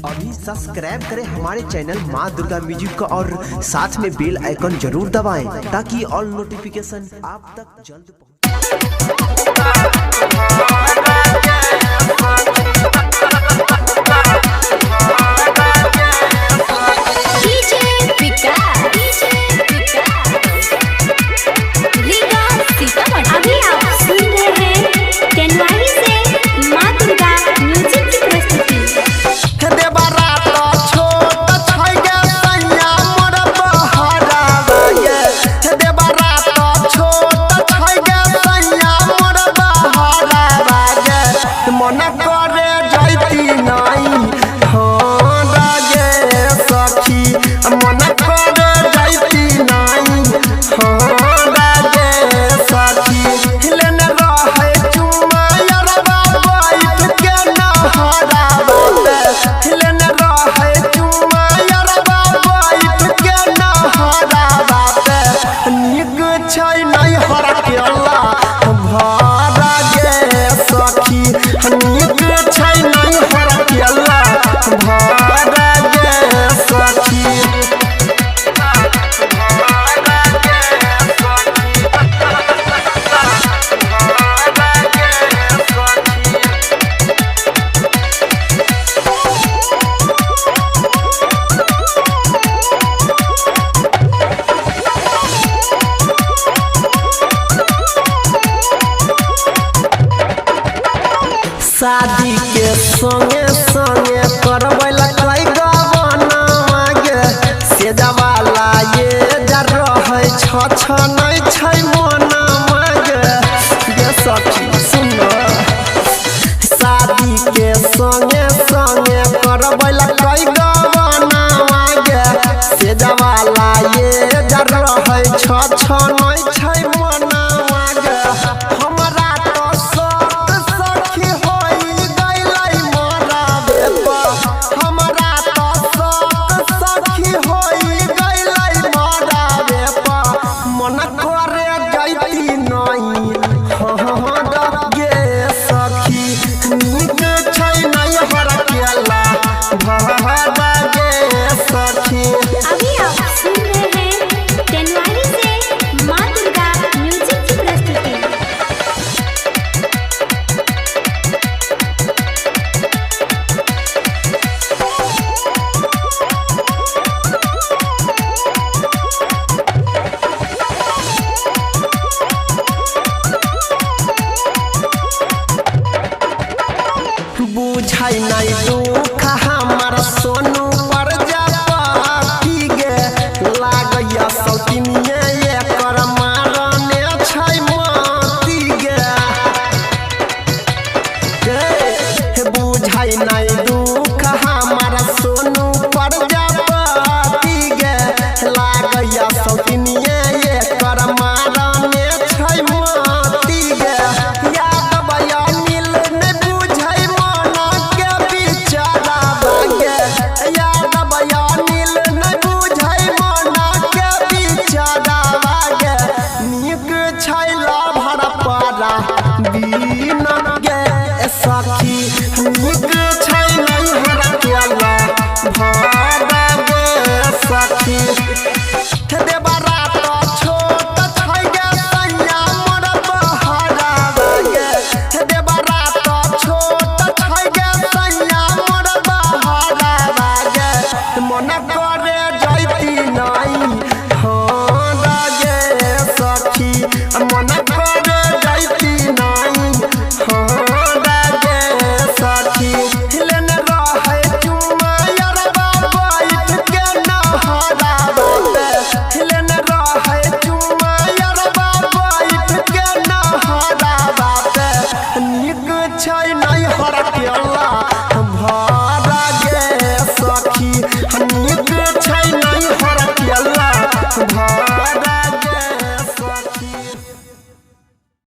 अभी सब्सक्राइब करें हमारे चैनल माँ दुर्गा म्यूजिक को और साथ में बेल आइकन जरूर दबाएं ताकि ऑल नोटिफिकेशन आप तक जल्द शादी के संगे संगे करवैला कई गवना गे से जवाला ये जर रहे छ नहीं छै मना गे ये सखी सुनो शादी के संगे संगे करवैला कई गवना गे से जवाला ये जर रहे छ नहीं छै मना गे हमरा तो बुझाई नहीं दुख हमार सोनू पर जाती गे लागैया सौतिनिए एकर मारने छै माती गे बुझाई नहीं दुख